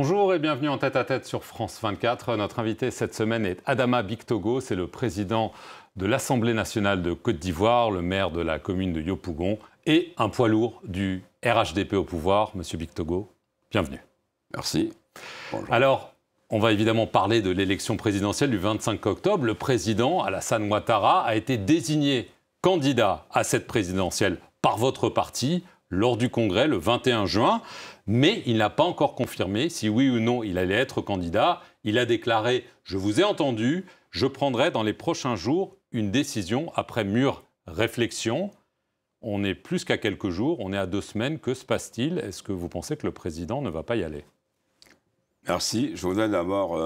Bonjour et bienvenue en tête-à-tête sur France 24. Notre invité cette semaine est Adama Bictogo, c'est le président de l'Assemblée nationale de Côte d'Ivoire, le maire de la commune de Yopougon et un poids lourd du RHDP au pouvoir. Monsieur Bictogo, bienvenue. Merci. Bonjour. Alors, on va évidemment parler de l'élection présidentielle du 25 octobre. Le président Alassane Ouattara a été désigné candidat à cette présidentielle par votre parti lors du congrès le 21 juin. Mais il n'a pas encore confirmé si oui ou non il allait être candidat. Il a déclaré « Je vous ai entendu, je prendrai dans les prochains jours une décision après mûre réflexion ». On est plus qu'à quelques jours, on est à 2 semaines. Que se passe-t-il? Est-ce que vous pensez que le président ne va pas y aller? Merci. Je voudrais d'abord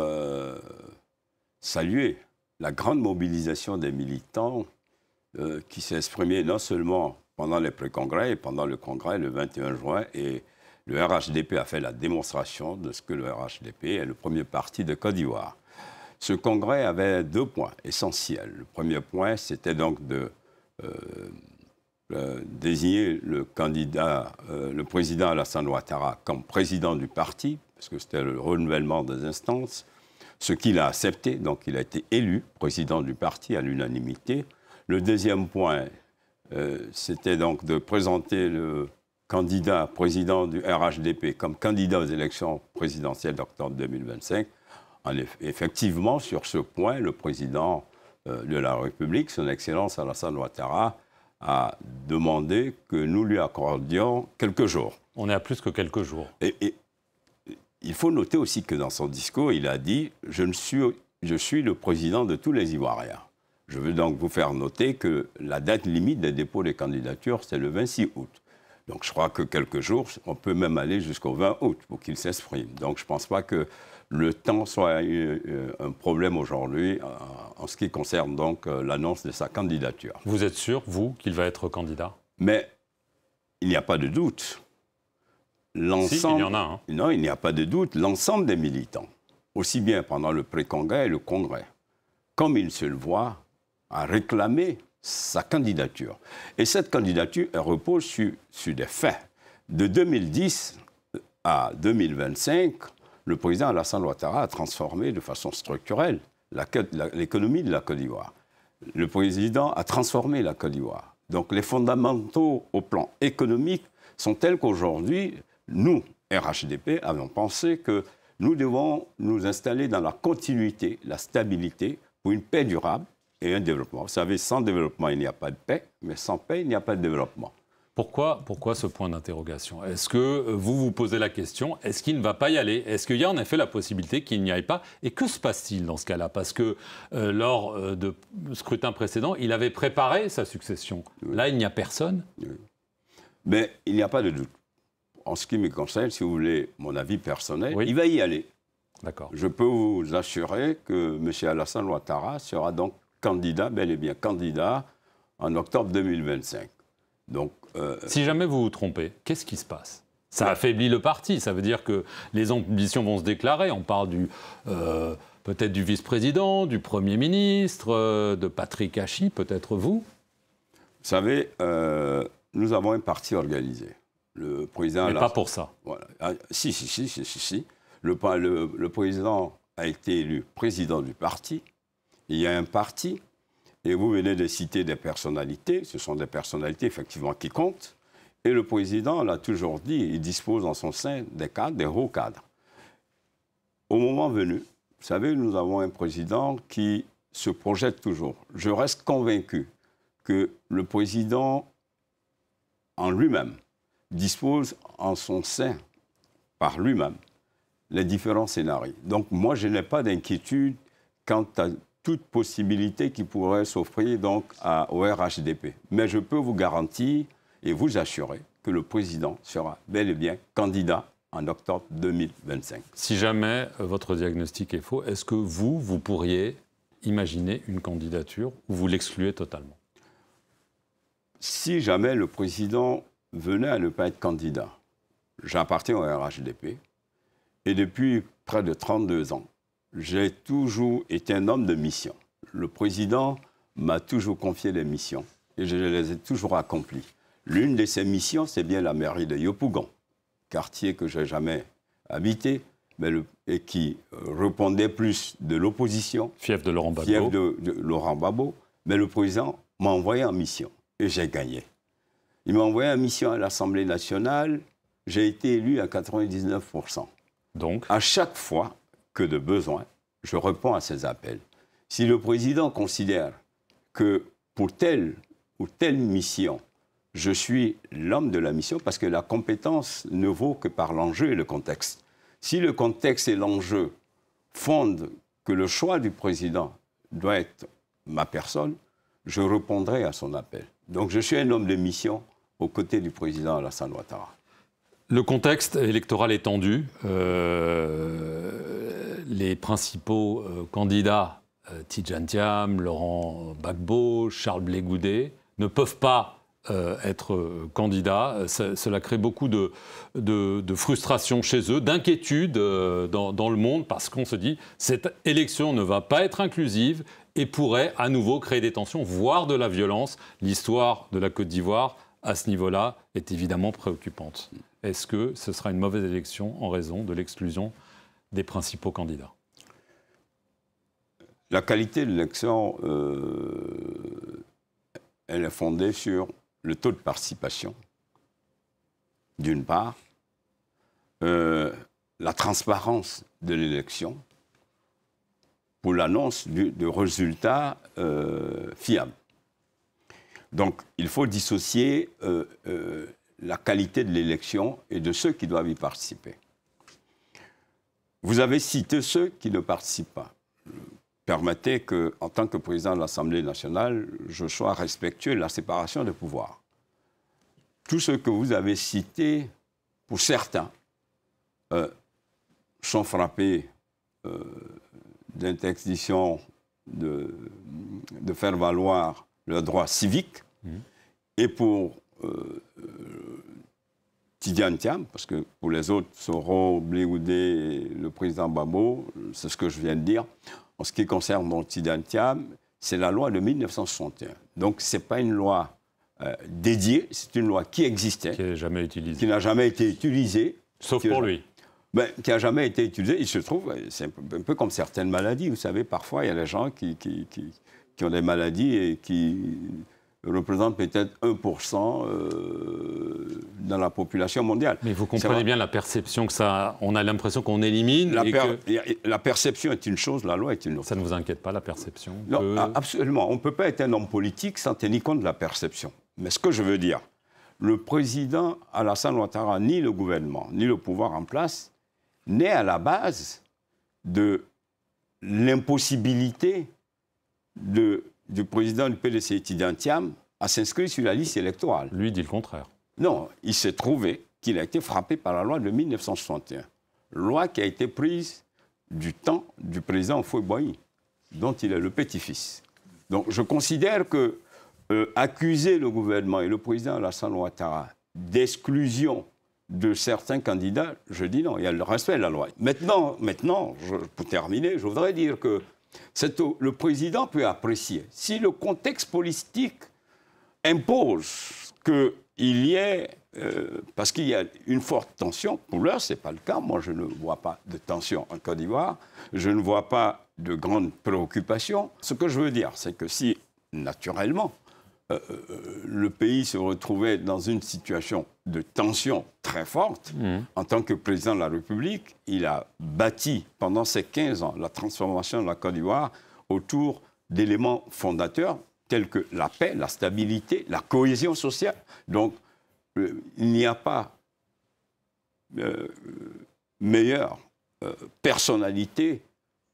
saluer la grande mobilisation des militants qui s'est exprimée non seulement pendant les pré-congrès et pendant le congrès le 21 juin. Et le RHDP a fait la démonstration de ce que le RHDP est le premier parti de Côte d'Ivoire. Ce congrès avait 2 points essentiels. Le premier point, c'était donc de désigner le candidat, le président Alassane Ouattara comme président du parti, parce que c'était le renouvellement des instances, ce qu'il a accepté, donc il a été élu président du parti à l'unanimité. Le deuxième point, c'était donc de présenter le candidat président du RHDP comme candidat aux élections présidentielles d'octobre 2025. Effectivement, sur ce point, le président de la République, son Excellence Alassane Ouattara, a demandé que nous lui accordions quelques jours. On est à plus que quelques jours. Et il faut noter aussi que dans son discours, il a dit « Je suis le président de tous les Ivoiriens ». Je veux donc vous faire noter que la date limite des dépôts des candidatures, c'est le 26 août. Donc je crois que quelques jours, on peut même aller jusqu'au 20 août pour qu'il s'exprime. Donc je ne pense pas que le temps soit un problème aujourd'hui en ce qui concerne donc l'annonce de sa candidature. Vous êtes sûr, vous, qu'il va être candidat? Mais il n'y a pas de doute. Si, il y en a. Hein. Non, il n'y a pas de doute. L'ensemble des militants, aussi bien pendant le pré-congrès et le congrès, comme une seule voix, a réclamé sa candidature. Et cette candidature, elle repose sur des faits. De 2010 à 2025, le président Alassane Ouattara a transformé de façon structurelle l'économie de la Côte d'Ivoire. Le président a transformé la Côte d'Ivoire. Donc les fondamentaux au plan économique sont tels qu'aujourd'hui, nous, RHDP, avons pensé que nous devons nous installer dans la continuité, la stabilité, pour une paix durable et un développement. Vous savez, sans développement, il n'y a pas de paix, mais sans paix, il n'y a pas de développement. Pourquoi ce point d'interrogation? Est-ce que vous vous posez la question, est-ce qu'il ne va pas y aller? Est-ce qu'il y a en effet la possibilité qu'il n'y aille pas? Et que se passe-t-il dans ce cas-là? Parce que lors de scrutin précédent, il avait préparé sa succession. Oui. Là, il n'y a personne. Oui. Mais il n'y a pas de doute. En ce qui me concerne, si vous voulez mon avis personnel, oui, il va y aller. D'accord. Je peux vous assurer que M. Alassane Ouattara sera donc candidat, bel et bien candidat, en octobre 2025. Donc, si jamais vous vous trompez, qu'est-ce qui se passe? Ça affaiblit le parti, ça veut dire que les ambitions vont se déclarer. On parle peut-être du vice-président, du Premier ministre, de Patrick Hachi, peut-être vous? Vous savez, nous avons un parti organisé. Le président... Mais pas pour ça. Voilà. Ah, si. Le président a été élu président du parti. Il y a un parti, et vous venez de citer des personnalités. Ce sont des personnalités, effectivement, qui comptent. Et le président l'a toujours dit, il dispose en son sein des cadres, des hauts cadres. Au moment venu, vous savez, nous avons un président qui se projette toujours. Je reste convaincu que le président, en lui-même, dispose en son sein, par lui-même, les différents scénarios. Donc moi, je n'ai pas d'inquiétude quant à toute possibilité qui pourrait s'offrir donc au RHDP. Mais je peux vous garantir et vous assurer que le président sera bel et bien candidat en octobre 2025. Si jamais votre diagnostic est faux, est-ce que vous pourriez imaginer une candidature ou vous l'excluez totalement? Si jamais le président venait à ne pas être candidat, j'appartiens au RHDP et depuis près de 32 ans, j'ai toujours été un homme de mission. Le président m'a toujours confié des missions et je les ai toujours accomplies. L'une de ces missions, c'est bien la mairie de Yopougon, quartier que je n'ai jamais habité, et qui répondait plus de l'opposition. Fief de Laurent Gbagbo. Fief de Laurent Gbagbo. Mais le président m'a envoyé en mission et j'ai gagné. Il m'a envoyé en mission à l'Assemblée nationale. J'ai été élu à 99%. Donc, à chaque fois que de besoin, je réponds à ces appels. Si le président considère que pour telle ou telle mission, je suis l'homme de la mission, parce que la compétence ne vaut que par l'enjeu et le contexte. Si le contexte et l'enjeu fondent que le choix du président doit être ma personne, je répondrai à son appel. Donc je suis un homme de mission aux côtés du président Alassane Ouattara. Le contexte électoral est tendu. Les principaux candidats, Tidjane Thiam, Laurent Gbagbo, Charles Blé Goudet, ne peuvent pas être candidats. Cela crée beaucoup de frustration chez eux, d'inquiétude dans le monde, parce qu'on se dit cette élection ne va pas être inclusive et pourrait à nouveau créer des tensions, voire de la violence. L'histoire de la Côte d'Ivoire, à ce niveau-là, est évidemment préoccupante. Est-ce que ce sera une mauvaise élection en raison de l'exclusion des principaux candidats? La qualité de l'élection, elle est fondée sur le taux de participation, d'une part, la transparence de l'élection pour l'annonce de résultats fiables. Donc, il faut dissocier la qualité de l'élection et de ceux qui doivent y participer. Vous avez cité ceux qui ne participent pas. Permettez qu'en tant que président de l'Assemblée nationale, je sois respectueux de la séparation des pouvoirs. Tous ceux que vous avez cités, pour certains, sont frappés d'interdiction de faire valoir leurs droits civiques. Et pour Tidjane Thiam, parce que pour les autres, Soro, Blé Goudet et le président Gbagbo, c'est ce que je viens de dire. En ce qui concerne Tidjane Thiam, c'est la loi de 1961. Donc, ce n'est pas une loi dédiée, c'est une loi qui existait. Qui n'a jamais utilisée. Qui n'a jamais été utilisée. Sauf pour lui. Ben, qui n'a jamais été utilisée. Il se trouve, c'est un peu comme certaines maladies. Vous savez, parfois, il y a des gens qui ont des maladies et qui représentent peut-être 1% dans la population mondiale. Mais vous comprenez bien la perception que ça... On a l'impression qu'on élimine La perception est une chose, la loi est une autre. Ça ne vous inquiète pas, la perception? Non, absolument. On ne peut pas être un homme politique sans tenir compte de la perception. Mais ce que je veux dire, le président Alassane Ouattara, ni le gouvernement, ni le pouvoir en place, n'est à la base de l'impossibilité du président du PDC, Tidjane Thiam, à s'inscrire sur la liste électorale. Lui dit le contraire. Non, il s'est trouvé qu'il a été frappé par la loi de 1961. Loi qui a été prise du temps du président Houphouët-Boigny, dont il est le petit-fils. Donc je considère que accuser le gouvernement et le président Alassane Ouattara d'exclusion de certains candidats, je dis non, il y a le respect de la loi. Maintenant pour terminer, je voudrais dire que le président peut apprécier. Si le contexte politique impose qu'il y ait, parce qu'il y a une forte tension, pour l'heure, ce n'est pas le cas. Moi, je ne vois pas de tension en Côte d'Ivoire. Je ne vois pas de grandes préoccupations. Ce que je veux dire, c'est que si, naturellement, le pays se retrouvait dans une situation de tension très forte, en tant que président de la République, il a bâti pendant ces 15 ans la transformation de la Côte d'Ivoire autour d'éléments fondateurs tels que la paix, la stabilité, la cohésion sociale. Donc, il n'y a pas meilleure personnalité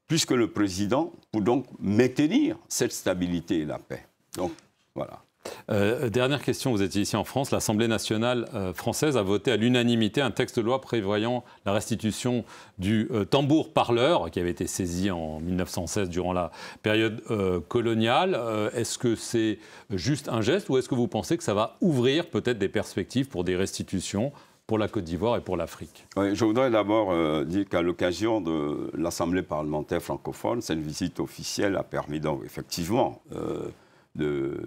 plus que le président pour donc maintenir cette stabilité et la paix. Donc, voilà. Dernière question, vous étiez ici en France. L'Assemblée nationale française a voté à l'unanimité un texte de loi prévoyant la restitution du tambour-parleur qui avait été saisi en 1916 durant la période coloniale. Est-ce que c'est juste un geste ou est-ce que vous pensez que ça va ouvrir peut-être des perspectives pour des restitutions pour la Côte d'Ivoire et pour l'Afrique? Oui, je voudrais d'abord dire qu'à l'occasion de l'Assemblée parlementaire francophone, cette visite officielle a permis donc effectivement de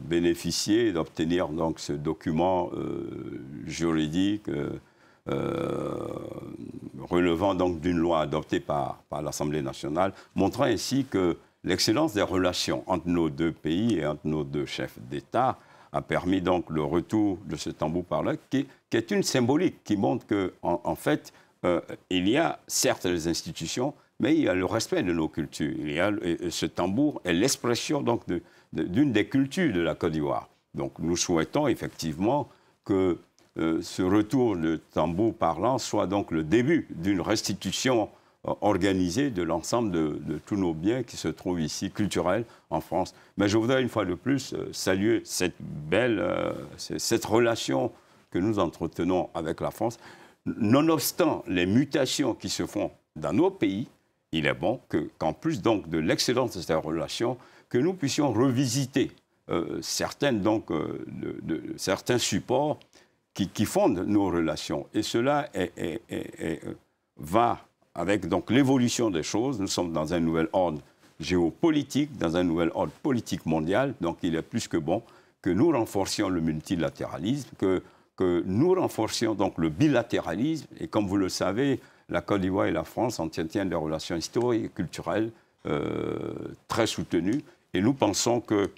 bénéficier, d'obtenir donc ce document juridique relevant donc d'une loi adoptée par l'Assemblée nationale, montrant ainsi que l'excellence des relations entre nos deux pays et entre nos deux chefs d'État a permis donc le retour de ce tambour-parleur, qui est une symbolique, qui montre qu'en fait, il y a certes les institutions, mais il y a le respect de nos cultures. Ce tambour est l'expression donc d'une des cultures de la Côte d'Ivoire. Donc nous souhaitons effectivement que ce retour de tambour parlant soit donc le début d'une restitution organisée de l'ensemble de tous nos biens qui se trouvent ici, culturels, en France. Mais je voudrais une fois de plus saluer cette relation que nous entretenons avec la France. Nonobstant les mutations qui se font dans nos pays, il est bon qu'en plus donc de l'excellence de cette relation, que nous puissions revisiter certains supports qui fondent nos relations. Et cela va avec donc l'évolution des choses. Nous sommes dans un nouvel ordre géopolitique, dans un nouvel ordre politique mondial. Donc il est plus que bon que nous renforcions le multilatéralisme, que nous renforcions donc le bilatéralisme. Et comme vous le savez, la Côte d'Ivoire et la France entretiennent des relations historiques et culturelles très soutenues. Et nous pensons que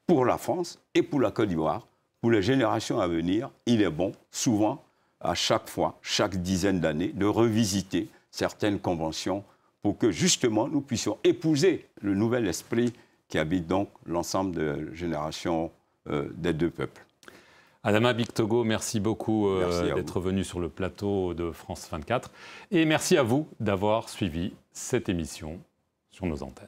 pour la France et pour la Côte d'Ivoire, pour les générations à venir, il est bon, souvent, à chaque fois, chaque dizaine d'années, de revisiter certaines conventions pour que, justement, nous puissions épouser le nouvel esprit qui habite donc l'ensemble de générations des deux peuples. Adama Bictogo, merci beaucoup d'être venu sur le plateau de France 24. Et merci à vous d'avoir suivi cette émission sur nos antennes.